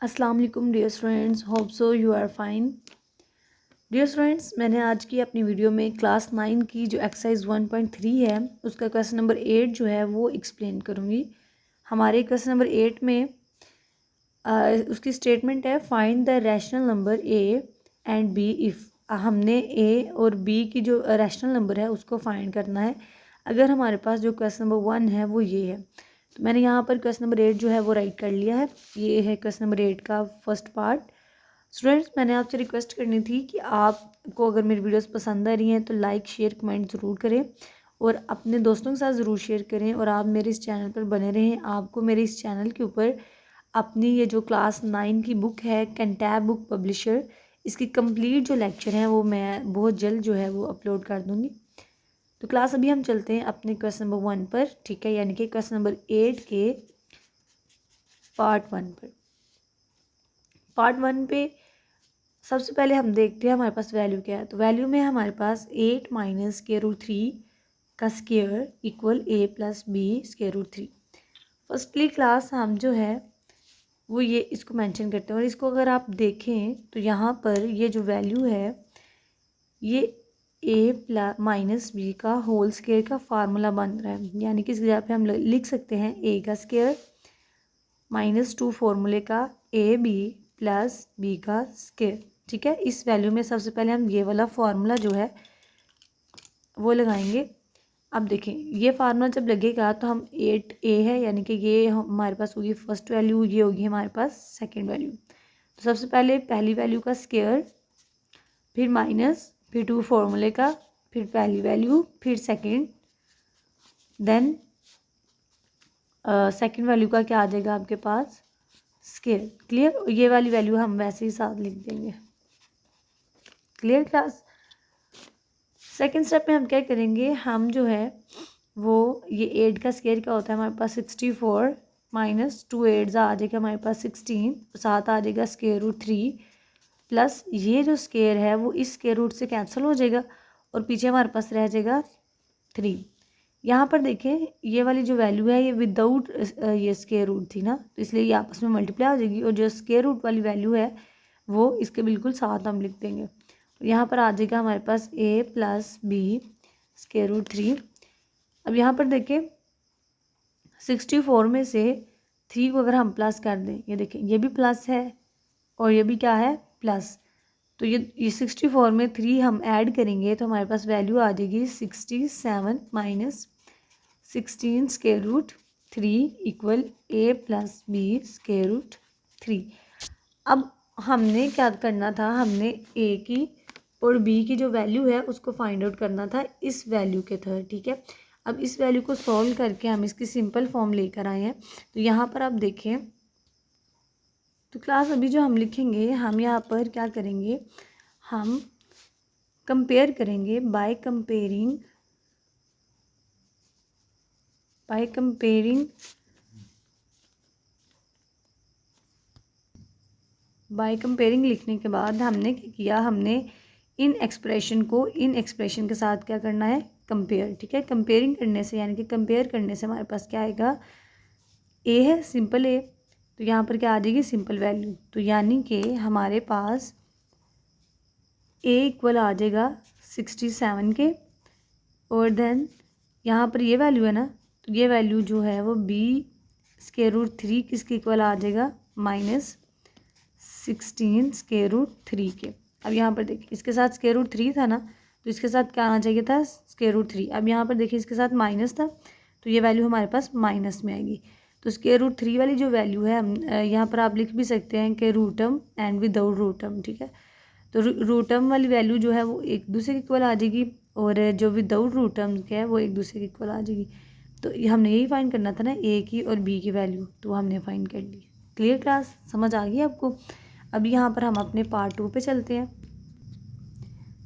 अस्सलाम वालेकुम dear students, hope so you are fine. Dear students, मैंने आज की अपनी वीडियो में क्लास 9 की जो एक्सरसाइज 1.3 है उसका क्वेश्चन नंबर 8 जो है वो एक्सप्लेन करूँगी। हमारे क्वेश्चन नंबर 8 में उसकी स्टेटमेंट है find the rational number a and b if. हमने ए और बी की जो रैशनल नंबर है उसको फाइंड करना है अगर हमारे पास जो क्वेश्चन नंबर 1 है वो ये है। तो मैंने यहाँ पर क्वेश्चन नंबर 8 जो है वो राइट कर लिया है। ये है क्वेश्चन नंबर 8 का फर्स्ट पार्ट। स्टूडेंट्स, मैंने आपसे रिक्वेस्ट करनी थी कि आपको अगर मेरी वीडियोस पसंद आ रही हैं तो लाइक शेयर कमेंट ज़रूर करें और अपने दोस्तों के साथ ज़रूर शेयर करें और आप मेरे इस चैनल पर बने रहें। आपको मेरे इस चैनल के ऊपर अपनी ये जो क्लास 9 की बुक है कंटैब बुक पब्लिशर, इसकी कंप्लीट जो लेक्चर हैं वो मैं बहुत जल्द जो है वो अपलोड कर दूँगी। तो क्लास अभी हम चलते हैं अपने क्वेश्चन नंबर 1 पर, ठीक है, यानी कि क्वेश्चन नंबर 8 के पार्ट 1 पर। पार्ट 1 पे सबसे पहले हम देखते हैं हमारे पास वैल्यू क्या है। तो वैल्यू में हमारे पास 8 माइनस स्क्वायर रूट 3 का square equal a plus b square root 3। Firstly class हम जो है वो ये इसको मेंशन करते हैं और इसको अगर आप देखें तो यहाँ पर ये जो वैल्यू है ये a प्लस माइनस बी का होल स्क्वायर का फार्मूला बन रहा है, यानी कि इस जगह पे हम लिख सकते हैं a का स्क्वायर माइनस 2 फॉर्मूले का ए बी प्लस बी का स्क्वायर। ठीक है, इस वैल्यू में सबसे पहले हम ये वाला फार्मूला जो है वो लगाएंगे। अब देखें ये फार्मूला जब लगेगा तो हम 8a है यानी कि ये हमारे पास होगी फर्स्ट वैल्यू, ये होगी हमारे पास सेकंड वैल्यू। तो सबसे पहले पहली वैल्यू का स्क्वायर, फिर माइनस, फिर 2 फॉर्मूले का, फिर पहली वैल्यू, फिर सेकंड, देन सेकंड वैल्यू का क्या आ जाएगा आपके पास स्क्वायर। क्लियर, ये वाली वैल्यू हम वैसे ही साथ लिख देंगे। Clear class. सेकंड स्टेप में हम क्या करेंगे, हम जो है वो ये 8 का स्क्वायर क्या होता है हमारे पास 64 माइनस 2 8 आ जाएगा हमारे पास 16, साथ आ जाएगा स्क्वायर रूट 3 प्लस ये जो स्क्वायर है वो इस स्क्वायर रूट से कैंसिल हो जाएगा और पीछे हमारे पास रह जाएगा 3। यहाँ पर देखें ये वाली जो वैल्यू है ये विदाउट ये स्क्वायर रूट थी ना, तो इसलिए ये आपस में मल्टीप्लाई हो जाएगी और जो स्क्वायर रूट वाली वैल्यू है वो इसके बिल्कुल साथ हम लिख देंगे। तो यहाँ पर आ जाएगा हमारे पास a plus b square root 3। अब यहाँ पर देखें 64 में से 3 को अगर हम प्लस कर दें, ये देखें ये भी प्लस है और ये भी क्या है प्लस, तो ये 64 में 3 हम ऐड करेंगे तो हमारे पास वैल्यू आ जाएगी 67 minus 16 square root 3 equal a plus b square root 3। अब हमने क्या करना था, हमने a की और b की जो वैल्यू है उसको फाइंड आउट करना था इस वैल्यू के थ्रू। ठीक है, अब इस वैल्यू को सॉल्व करके हम इसकी सिंपल फॉर्म लेकर आए हैं। तो यहाँ पर आप देखें तो क्लास अभी जो हम लिखेंगे हम यहाँ पर क्या करेंगे, हम कंपेयर करेंगे बाय कंपेयरिंग लिखने के बाद हमने क्या किया, हमने इन एक्सप्रेशन को इन एक्सप्रेशन के साथ क्या करना है कंपेयर। ठीक है, कंपेयरिंग करने से यानी कि कंपेयर करने से हमारे पास क्या आएगा, ए है सिंपल ए, तो यहाँ पर क्या आ जाएगी सिंपल वैल्यू, तो यानी कि हमारे पास ए इक्वल आ जाएगा 67 के और देन यहाँ पर ये वैल्यू है ना, तो ये वैल्यू जो है वो बी स्क्वायर रूट 3 किसके इक्वल आ जाएगा माइनस 16 स्क्वायर रूट 3 के। अब यहाँ पर देखिए इसके साथ स्क्वायर रूट 3 था ना, तो इसके साथ क्या आना चाहिए था स्क्वायर रूट 3। अब यहाँ पर देखिए इसके साथ माइनस था तो ये वैल्यू हमारे पास माइनस में आएगी। तो स्क्वायर रूट 3 वाली जो वैल्यू है हम यहाँ पर आप लिख भी सकते हैं कि रूटम एंड विदाउट रूटम। ठीक है, तो रूटम वाली वैल्यू जो है वो एक दूसरे के इक्वल आ जाएगी और जो विदाउट रूटम के है वो एक दूसरे के इक्वल आ जाएगी। तो हमने यही फाइंड करना था ना ए की और बी की वैल्यू, तो हमने फाइंड कर ली। क्लियर क्लास, समझ आ गई आपको। अब यहाँ पर हम अपने पार्ट 2 पे चलते हैं।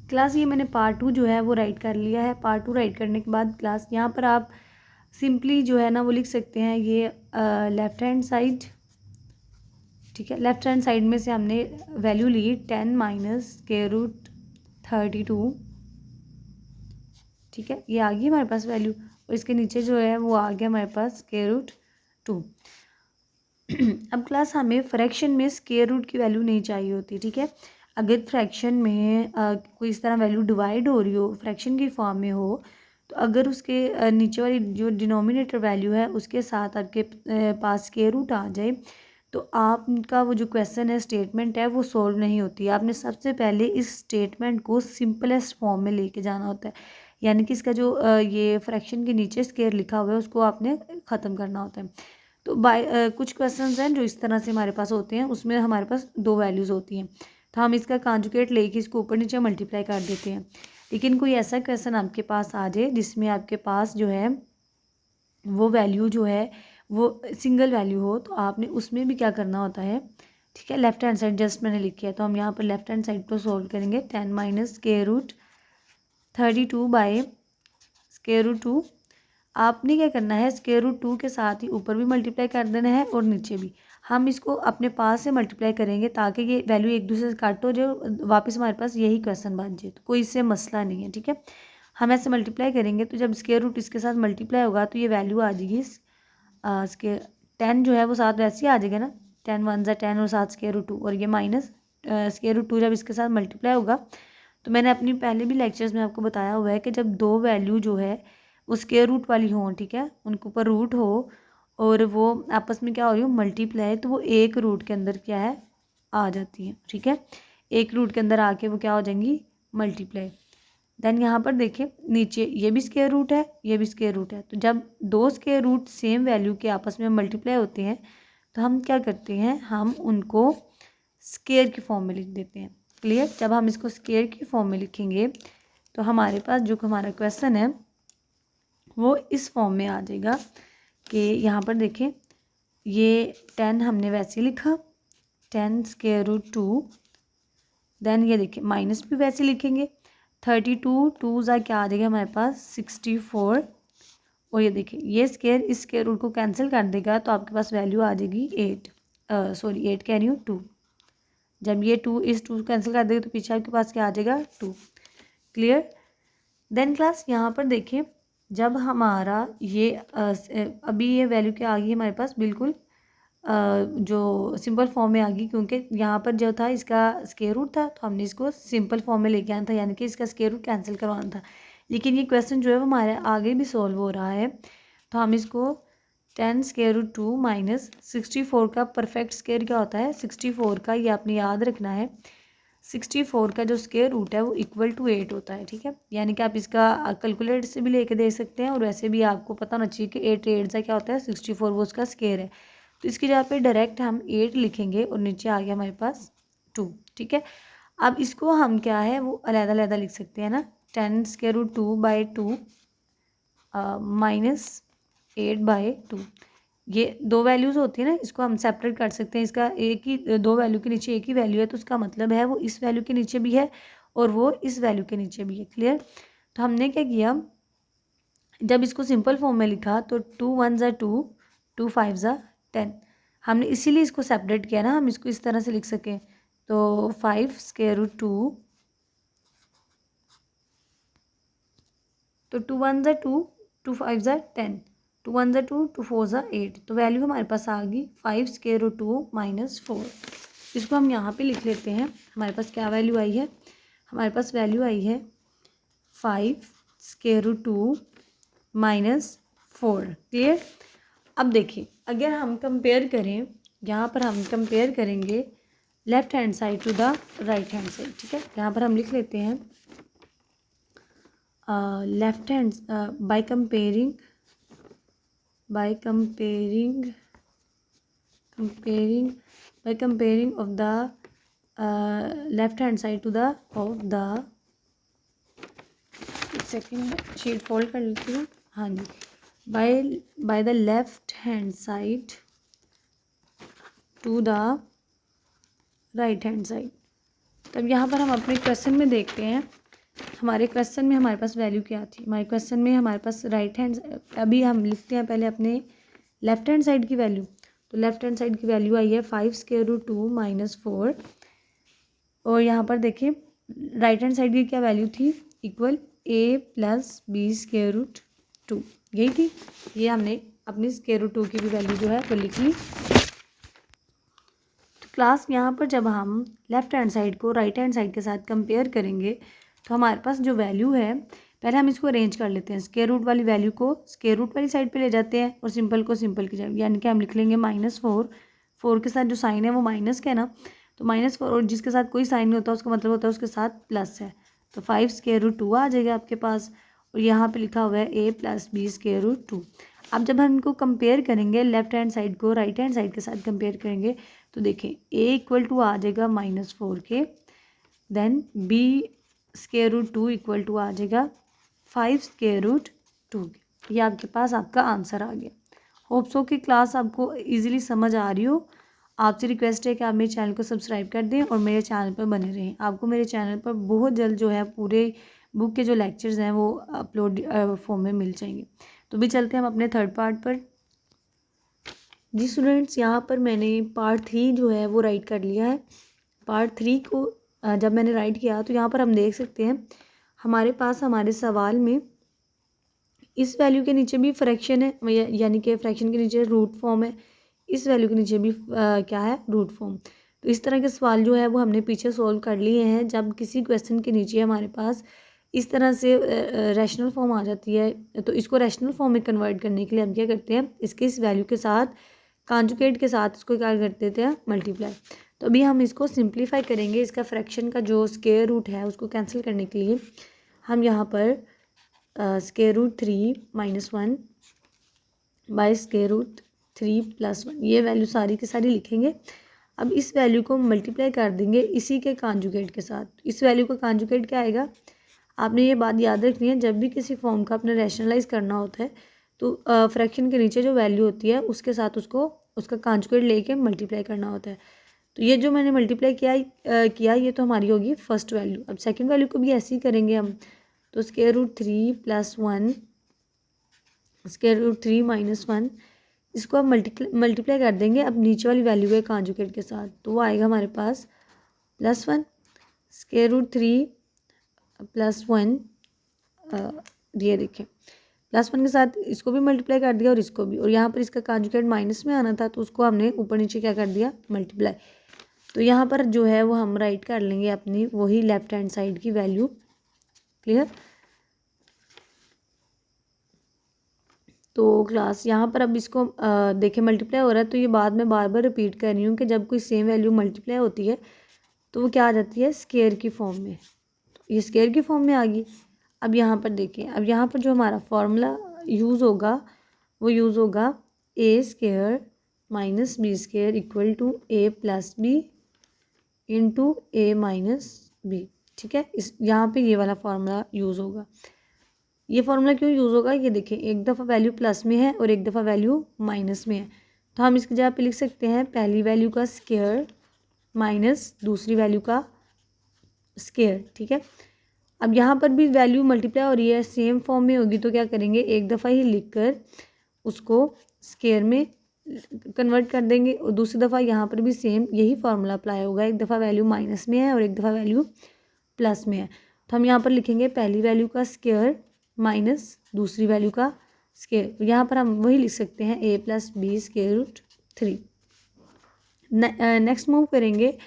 क्लास ये मैंने पार्ट 2 जो है वो राइट कर लिया है। पार्ट 2 राइट करने के बाद क्लास यहाँ पर आप सिंपली जो है ना वो लिख सकते हैं ये लेफ़्ट हैंड साइड। ठीक है, लेफ्ट हैंड साइड में से हमने वैल्यू ली 10 माइनस स्क्वायर रूट 32। ठीक है, ये आ गई हमारे पास वैल्यू और इसके नीचे जो है वो आ गया हमारे पास स्क्वायर रूट 2। अब क्लास हमें फ्रैक्शन में स्क्वायर रूट की वैल्यू नहीं चाहिए होती, ठीक है। अगर फ्रैक्शन में कोई इस तरह वैल्यू डिवाइड हो रही हो, फ्रैक्शन की फॉर्म में हो, तो अगर उसके नीचे वाली जो डिनोमिनेटर वैल्यू है उसके साथ आपके पास स्क्वायर रूट आ जाए, तो आपका वो जो क्वेश्चन है, स्टेटमेंट है, वो सॉल्व नहीं होती। आपने सबसे पहले इस स्टेटमेंट को सिंपलेस्ट फॉर्म में लेके जाना होता है, यानी कि इसका जो ये फ्रैक्शन के नीचे स्क्वायर लिखा हुआ है उसको आपने ख़त्म करना होता है। तो कुछ क्वेश्चंस हैं जो इस तरह से हमारे पास होते हैं, उसमें हमारे पास दो वैल्यूज़ होती हैं, तो हम इसका कॉन्जुगेट लेके इसको ऊपर नीचे मल्टीप्लाई कर देते हैं। लेकिन कोई ऐसा क्वेश्चन आपके पास आ जाए जिसमें आपके पास जो है वो वैल्यू जो है वो सिंगल वैल्यू हो, तो आपने उसमें भी क्या करना होता है, ठीक है। लेफ्ट हैंड साइड जस्ट मैंने लिखी है, तो हम यहाँ पर लेफ्ट हैंड साइड को सॉल्व करेंगे। 10 minus square root 32 by square root 2। आपने क्या करना है, स्क्वायर रूट 2 के साथ ही ऊपर भी मल्टीप्लाई कर देना है और नीचे भी। हम इसको अपने पास से मल्टीप्लाई करेंगे ताकि ये वैल्यू एक दूसरे से कट हो जाए, वापस हमारे पास यही क्वेश्चन बन जाए, तो कोई इससे मसला नहीं है, ठीक है। हम ऐसे मल्टीप्लाई करेंगे तो जब स्क्वायर रूट इसके साथ मल्टीप्लाई होगा तो ये वैल्यू आ जाएगी इसके 10 जो है वो साथ वैसे ही आ जाएगा ना, 10 वन ज़ा 10 और साथ स्क्वायर रूट 2, और ये माइनस स्क्वायर रूट 2 जब इसके साथ मल्टीप्लाई होगा, तो मैंने अपनी पहले भी लेक्चर्स में आपको बताया हुआ है कि जब दो वैल्यू जो है वो स्क्वायर रूट वाली हों, ठीक है, उनके ऊपर रूट हो और वो आपस में क्या हो रही हो, मल्टीप्लाई, तो वो एक रूट के अंदर क्या है, आ जाती है, ठीक है। एक रूट के अंदर आके वो क्या हो जाएंगी, मल्टीप्लाई। देन यहाँ पर देखिए नीचे ये भी स्क्वायर रूट है, ये भी स्क्वायर रूट है, तो जब दो स्क्वायर रूट सेम वैल्यू के आपस में मल्टीप्लाई होते हैं तो हम क्या करते हैं, हम उनको स्क्वायर की फॉर्म में लिख देते हैं। क्लियर। जब हम इसको स्क्वायर की फॉर्म में लिखेंगे तो हमारे पास जो हमारा क्वेश्चन है वो इस फॉर्म में आ जाएगा कि यहाँ पर देखें, ये 10 हमने वैसे लिखा, 10 स्क्वायर रूट 2, देन ये देखिए माइनस भी वैसे लिखेंगे, 32 2 ज़ा क्या आ जाएगा हमारे पास 64, और ये देखिए ये स्क्वायर इस स्क्वायर रूट को कैंसिल कर देगा तो आपके पास वैल्यू आ जाएगी 8, सॉरी 8 कह रही हूँ 2। जब ये 2 इस 2 कैंसिल कर देगा तो पीछे आपके पास क्या आ जाएगा 2। क्लियर। देन क्लास यहाँ पर देखिए जब हमारा ये अभी ये वैल्यू क्या आ गई हमारे पास, बिल्कुल जो सिंपल फॉर्म में आ गई, क्योंकि यहाँ पर जो था इसका स्क्वायर रूट था तो हमने इसको सिंपल फॉर्म में लेके आना था, यानी कि इसका स्क्वायर रूट कैंसिल करवाना था। लेकिन ये क्वेश्चन जो है वो हमारे आगे भी सॉल्व हो रहा है, तो हम इसको 10 स्क्वायर रूट 2 माइनस 64 का परफेक्ट स्क्वायर क्या होता है, 64 का, ये आपने याद रखना है, 64 का जो स्क्वायर रूट है वो इक्वल टू 8 होता है, ठीक है। यानी कि आप इसका कैलकुलेटर से भी लेके दे सकते हैं और वैसे भी आपको पता होना चाहिए कि 8 8 का क्या होता है 64, वो उसका स्क्वायर है। तो इसकी जगह पे डायरेक्ट हम 8 लिखेंगे और नीचे आ गया हमारे पास 2, ठीक है। अब इसको हम क्या है वो अलग-अलग लिख सकते हैं ना, 10 square root 2 by 2 minus 8 by 2, ये दो वैल्यूज़ होती है ना, इसको हम सेपरेट कर सकते हैं। इसका एक ही दो वैल्यू के नीचे एक ही वैल्यू है तो उसका मतलब है वो इस वैल्यू के नीचे भी है और वो इस वैल्यू के नीचे भी है। क्लियर। तो हमने क्या किया, जब इसको सिंपल फॉर्म में लिखा तो 2 1 ज़ा 2, 2 5 ज़ा 10, हमने इसीलिए इसको सेपरेट किया ना, हम इसको इस तरह से लिख सकें। तो 5 स्क्वायर रूट 2, तो 2 1 ज़ा 2, 2 5 ज़ा 10, 2 1 ज़ा 2, 2 4 ज़ा 8, तो वैल्यू हमारे पास आ गई 5 स्क्वायर रूट 2 माइनस 4। इसको हम यहाँ पे लिख लेते हैं। हमारे पास क्या वैल्यू आई है, हमारे पास वैल्यू आई है 5 स्क्वायर रूट 2 माइनस 4। क्लियर। अब देखिए अगर हम कंपेयर करें, यहाँ पर हम कंपेयर करेंगे left hand side to the right hand side, ठीक है। यहाँ पर हम लिख लेते हैं left hand by comparing of the left hand side to the of the, एक सेकेंड शीट फोल्ड कर लेती हूँ, हाँ जी, by the left hand side to the right hand side. तब यहाँ पर हम अपने क्वेश्चन में देखते हैं, हमारे क्वेश्चन में हमारे पास वैल्यू क्या थी। हमारे क्वेश्चन में हमारे पास राइट हैंड, अभी हम लिखते हैं पहले अपने लेफ्ट हैंड साइड की वैल्यू। तो लेफ्ट हैंड साइड की वैल्यू आई है 5 स्क्वायर रूट 2 माइनस 4, और यहाँ पर देखिए राइट हैंड साइड की क्या वैल्यू थी, equal a plus b square root 2, यही थी। ये हमने अपनी स्क्वायर रूट 2 की भी वैल्यू जो है वो लिख ली। क्लास यहाँ पर जब हम लेफ़्ट हैंड साइड को राइट हैंड साइड के साथ कंपेयर करेंगे तो हमारे पास जो वैल्यू है, पहले हम इसको अरेंज कर लेते हैं। स्क्वायर रूट वाली वैल्यू को स्क्वायर रूट वाली साइड पे ले जाते हैं और सिंपल को सिंपल की जाए, यानी कि हम लिख लेंगे -4। 4 के साथ जो साइन है वो माइनस का है ना, तो -4 और जिसके साथ कोई साइन नहीं होता उसका मतलब होता है उसके साथ प्लस है। तो 5 स्क्वायर रूट 2 आ जाएगा आपके पास, और यहाँ पे लिखा हुआ है a + b स्क्वायर रूट 2। अब जब हम इनको कंपेयर करेंगे, लेफ्ट हैंड साइड को राइट हैंड साइड के साथ कंपेयर करेंगे, तो देखिए a = आ जाएगा -4 के, देन b स्क्वायर रूट 2 = आ जाएगा 5 स्क्वायर रूट 2 के। ये आपके पास आपका आंसर आ गया। होप सो कि क्लास आपको इजीली समझ आ रही हो। आपसे रिक्वेस्ट है कि आप मेरे चैनल को सब्सक्राइब कर दें और मेरे चैनल पर बने रहें। आपको मेरे चैनल पर बहुत जल्द जो है पूरे बुक के जो लेक्चर्स हैं वो अपलोड फॉर्म में मिल जाएंगे। तो भी चलते हैं हम अपने थर्ड पार्ट पर। जी स्टूडेंट्स, यहाँ पर मैंने पार्ट 3 जो है वो राइट कर लिया है। पार्ट 3 को जब मैंने राइट किया तो यहाँ पर हम देख सकते हैं हमारे पास हमारे सवाल में इस वैल्यू के नीचे भी फ्रैक्शन है, यानी कि फ्रैक्शन के नीचे रूट फॉर्म है, इस वैल्यू के नीचे भी क्या है, रूट फॉर्म। तो इस तरह के सवाल जो है वो हमने पीछे सॉल्व कर लिए हैं। जब किसी क्वेश्चन के नीचे हमारे पास इस तरह से रैशनल फॉर्म आ जाती है तो इसको रैशनल फॉर्म में कन्वर्ट करने के लिए हम क्या करते हैं, इसके इस वैल्यू के साथ कॉन्जुगेट के साथ इसको क्या कर देते हैं, मल्टीप्लाई। तो अभी हम इसको सिंप्लीफाई करेंगे। इसका फ्रैक्शन का जो स्क्वायर रूट है उसको कैंसिल करने के लिए हम यहाँ पर square root 3 - 1 by square root 3 + 1 ये वैल्यू सारी की सारी लिखेंगे। अब इस वैल्यू को मल्टीप्लाई कर देंगे इसी के कॉन्जुगेट के साथ। इस वैल्यू का कॉन्जुगेट क्या आएगा, आपने ये बात याद रखनी है, जब भी किसी फॉर्म का अपने रैशनलाइज करना होता है तो फ्रैक्शन के नीचे जो वैल्यू होती है उसके साथ उसको उसका कॉन्जुगेट लेके मल्टीप्लाई करना होता है। तो ये जो मैंने मल्टीप्लाई किया ये तो हमारी होगी फर्स्ट वैल्यू। अब सेकंड वैल्यू को भी ऐसे ही करेंगे हम। तो स्क्वायर रूट 3 + 1 स्क्वायर रूट 3 - 1 इसको हम मल्टीप्लाई कर देंगे अब नीचे वाली वैल्यू के कॉन्जुगेट के साथ, तो वो आएगा हमारे पास +1 स्क्वायर रूट 3 + 1 ये देखें +1 के साथ इसको भी मल्टीप्लाई कर दिया और इसको भी, और यहाँ पर इसका कॉन्जुगेट माइनस में आना था तो उसको हमने ऊपर नीचे क्या कर दिया, मल्टीप्लाई। तो यहाँ पर जो है वो हम राइट कर लेंगे अपनी वही लेफ्ट हैंड साइड की वैल्यू। क्लियर। तो क्लास यहाँ पर अब इसको देखें मल्टीप्लाई हो रहा है तो ये बाद में बार बार रिपीट कर रही हूँ कि जब कोई सेम वैल्यू मल्टीप्लाई होती है तो वो क्या आ जाती है, स्क्वायर की फॉर्म में। तो ये स्क्वायर की फॉर्म में आ गई। अब यहाँ पर देखें, अब यहाँ पर जो हमारा फॉर्मूला यूज़ होगा वो यूज़ होगा a² - b² = a + b × a - b। ठीक है, इस यहाँ पे ये वाला फार्मूला यूज़ होगा। ये फार्मूला क्यों यूज़ होगा, ये देखें एक दफ़ा वैल्यू प्लस में है और एक दफ़ा वैल्यू माइनस में है, तो हम इसकी जगह पे लिख सकते हैं पहली वैल्यू का स्क्वायर माइनस दूसरी वैल्यू का स्क्वायर। ठीक है, अब यहाँ पर भी वैल्यू मल्टीप्लाई हो रही है, सेम फॉर्म में होगी तो क्या करेंगे, एक दफ़ा ही लिख कर उसको स्क्वायर में कन्वर्ट कर देंगे और दूसरी दफ़ा यहाँ पर भी सेम यही फार्मूला अप्लाई होगा। एक दफ़ा वैल्यू माइनस में है और एक दफ़ा वैल्यू प्लस में है, तो हम यहाँ पर लिखेंगे पहली वैल्यू का स्क्वायर माइनस दूसरी वैल्यू का स्क्वायर। यहाँ पर हम वही लिख सकते हैं a + b² 3। नेक्स्ट मूव करेंगे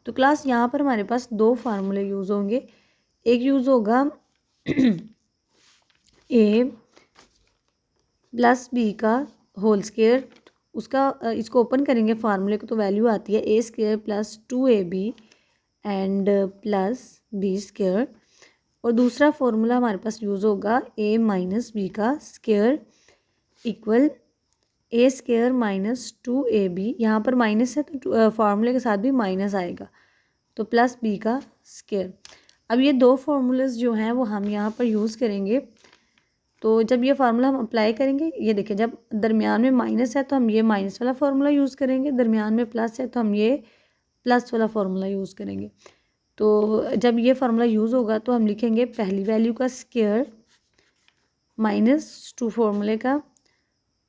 तो क्लास यहाँ पर हमारे पास दो फार्मूले यूज़ होंगे। एक यूज़ होगा a + b का होल स्क्वायर, उसका इसको ओपन करेंगे फार्मूले को तो वैल्यू आती है a² + 2ab एंड + b²। और दूसरा फॉर्मूला हमारे पास यूज़ होगा a - b का स्क्वायर इक्वल a² - 2ab। यहाँ पर माइनस है तो फार्मूले के साथ भी माइनस आएगा, तो प्लस b का स्क्वायर। अब ये दो फार्मूलाज जो हैं वो हम यहाँ पर यूज़ करेंगे। तो जब ये फार्मूला हम अप्लाई करेंगे, ये देखिए जब दरमियान में माइनस है तो हम ये माइनस वाला फार्मूला यूज़ करेंगे, दरमियान में प्लस है तो हम ये प्लस वाला फार्मूला यूज़ करेंगे। तो जब ये फार्मूला यूज़ होगा तो हम लिखेंगे पहली वैल्यू का स्क्वायर -2 फार्मूले का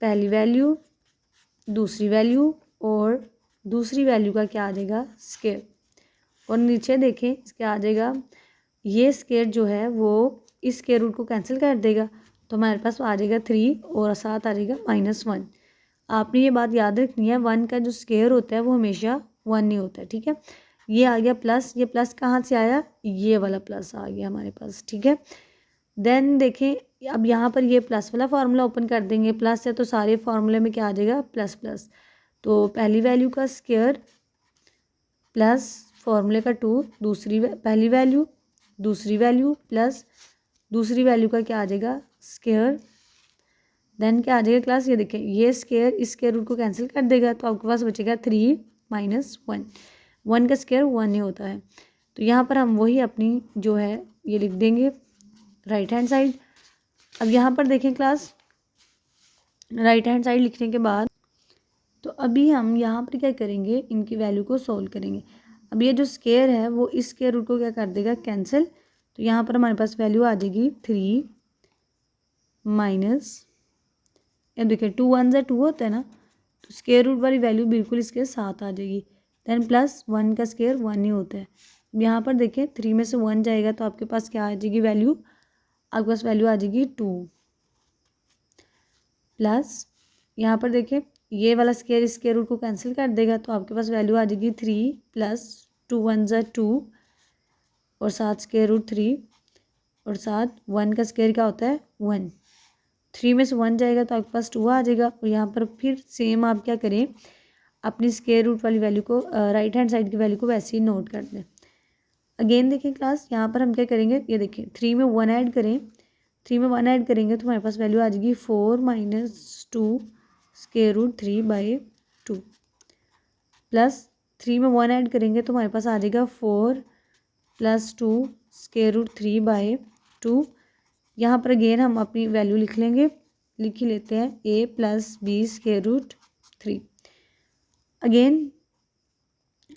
पहली वैल्यू दूसरी वैल्यू और दूसरी वैल्यू का क्या आ जाएगा, स्क्वायर। और नीचे देखें इसके आ जाएगा ये स्क्वायर जो है वो इस स्क्वायर रूट को कैंसिल कर देगा तो हमारे पास आ जाएगा 3 और साथ आ जाएगा -1। आपने ये बात याद रखनी है, 1 का जो स्क्वायर होता है वो हमेशा 1 नहीं होता है, ठीक है। ये आ गया प्लस, ये प्लस कहाँ से आया, ये वाला प्लस आ गया हमारे पास, ठीक है। देन देखें अब यहाँ पर ये प्लस वाला फार्मूला ओपन कर देंगे, प्लस है तो सारे फार्मूले में क्या आ जाएगा, प्लस प्लस। तो पहली वैल्यू का स्क्वायर प्लस फार्मूले का 2, पहली वैल्यू, दूसरी वैल्यू प्लस दूसरी वैल्यू का क्या आ जाएगा, स्क्वायर। देन क्या आ जाएगा क्लास, ये देखें ये स्क्वायर इस स्क्वायर रूट को कैंसिल कर देगा, तो आपके पास बचेगा 3 माइनस 1। 1 का स्क्वायर 1 ही होता है। तो यहाँ पर हम वही अपनी जो है ये लिख देंगे राइट हैंड साइड। अब यहाँ पर देखें क्लास, राइट हैंड साइड लिखने के बाद तो अभी हम यहाँ पर क्या करेंगे, इनकी वैल्यू को सोल्व करेंगे। अब ये जो स्क्वायर है वो इस स्क्वायर रूट को क्या कर देगा, कैंसिल। तो यहाँ पर हमारे पास वैल्यू आ जाएगी 3 माइनस, अब देखिए 2 1 से 2 होता है ना, तो स्क्वायर रूट वाली वैल्यू बिल्कुल इसके साथ आ जाएगी। देन प्लस 1 का स्क्वायर 1 ही होता है। यहाँ पर देखें 3 में से 1 जाएगा तो आपके पास क्या आ जाएगी वैल्यू, आपके पास वैल्यू आ जाएगी 2 प्लस यहाँ पर देखें ये वाला स्क्वायर इस स्क्वायर रूट को कैंसिल कर देगा, तो आपके पास वैल्यू आ जाएगी 3 प्लस 2 1 ज़ा 2 और साथ स्क्वायर रूट 3 और साथ 1 का स्क्वायर क्या होता है 1। 3 में से 1 जाएगा तो आपके पास 2 आ जाएगा। और यहाँ पर फिर सेम आप क्या करें, अपनी स्क्वायर रूट वाली वैल्यू को राइट हैंड साइड की वैल्यू को वैसे ही नोट कर दें। अगेन देखिए क्लास, यहाँ पर हम क्या करेंगे, ये देखिए 3 में 1 ऐड करें, 3 में 1 ऐड करेंगे तो हमारे पास वैल्यू आ जाएगी 4 माइनस 2 स्क्वायर रूट 3/2 प्लस 3 में 1 ऐड करेंगे तो हमारे पास आ जाएगा 4 प्लस 2 स्क्वायर रूट 3/2। यहाँ पर अगेन हम अपनी वैल्यू लिख लेंगे, लिख ही लेते हैं a plus b square root 3। Again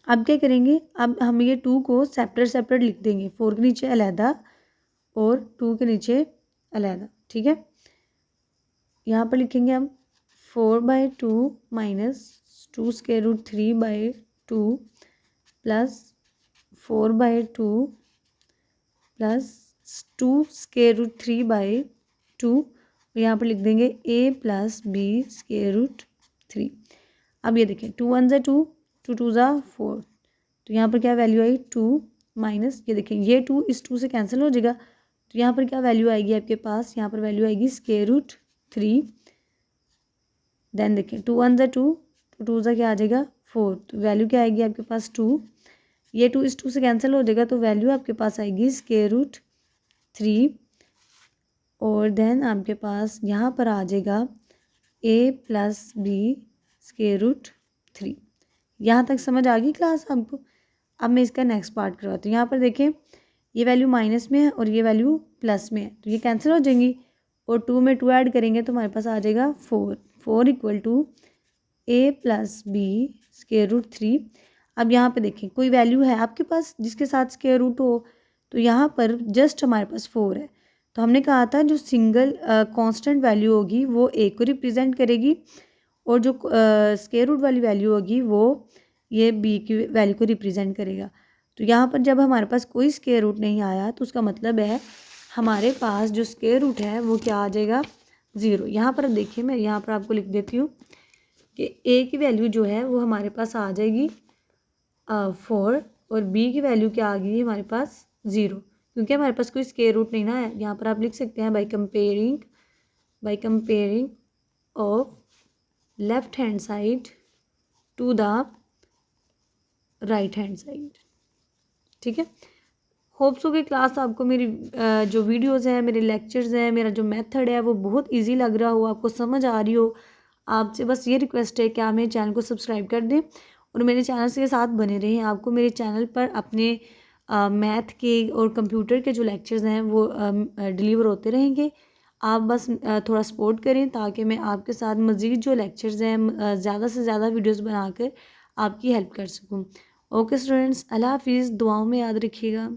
अब क्या करेंगे, अब हम ये 2 को सेपरेट लिख देंगे, 4 के नीचे अलहदा और 2 के नीचे अलहदा, ठीक है। यहाँ पर लिखेंगे हम 4/2 minus 2 square root 3/2 plus 4/2 plus 2 square root 3/2। यहाँ पर लिख देंगे a plus b square root 3। अब ये देखें 2 1 ज़ा 2, 2 2 ज़ा 4, तो यहाँ पर क्या वैल्यू आई 2 माइनस, ये देखें ये 2 इस 2 से कैंसिल हो जाएगा, तो यहाँ पर क्या वैल्यू आएगी आपके पास, यहाँ पर वैल्यू आएगी स्क्वायर रूट 3। देन देखें 2 1 ज़ा 2, 2 2 ज़ा क्या आ जाएगा 4, तो वैल्यू क्या आएगी आपके पास 2, ये 2 इस 2 से कैंसिल हो जाएगा, तो वैल्यू आपके पास आएगी स्क्वायर रूट 3। और देन आपके पास यहाँ पर आ जाएगा a plus b square root 3। यहाँ तक समझ आ गई क्लास आपको। अब मैं इसका नेक्स्ट पार्ट करवाती हूँ। यहाँ पर देखें ये वैल्यू माइनस में है और ये वैल्यू प्लस में है, तो ये कैंसिल हो जाएंगी और 2 में 2 ऐड करेंगे तो हमारे पास आ जाएगा 4 equal to a plus b square root 3। अब यहाँ पे देखें कोई वैल्यू है आपके पास जिसके साथ स्क्वायर रूट हो, तो यहाँ पर जस्ट हमारे पास 4 है, तो हमने कहा था जो सिंगल कांस्टेंट वैल्यू होगी वो a को रिप्रेजेंट करेगी और जो स्क्वायर रूट वाली वैल्यू होगी वो ये b की वैल्यू को रिप्रेजेंट करेगा। तो यहाँ पर जब हमारे पास कोई स्क्वायर रूट नहीं आया तो उसका मतलब है हमारे पास जो स्क्वायर रूट है वो क्या आ जाएगा 0। यहाँ पर देखिए मैं यहाँ पर आपको लिख देती हूँ कि a की वैल्यू जो है वो हमारे पास आ जाएगी 4 और b की वैल्यू क्या आ गई हमारे पास 0, क्योंकि हमारे पास कोई स्क्वायर रूट नहीं ना है। यहाँ पर आप लिख सकते हैं by comparing of left hand side to the right hand side, ठीक है। होप्स हो कि क्लास आपको मेरी जो वीडियोस हैं, मेरे लेक्चर्स हैं, मेरा जो मेथड है वो बहुत इजी लग रहा हो, आपको समझ आ रही हो। आपसे बस ये रिक्वेस्ट है कि आप मेरे चैनल को सब्सक्राइब कर दें और मेरे चैनल के साथ बने रहें। आपको मेरे चैनल पर अपने मैथ के और कंप्यूटर के जो लेक्चर्स हैं वो डिलीवर होते रहेंगे। आप बस थोड़ा सपोर्ट करें ताकि मैं आपके साथ मज़ीद जो लेक्चर्स हैं ज़्यादा से ज़्यादा वीडियोस बनाकर आपकी हेल्प कर सकूं। ओके स्टूडेंट्स, अल्लाह हाफिज़, दुआओं में याद रखिएगा।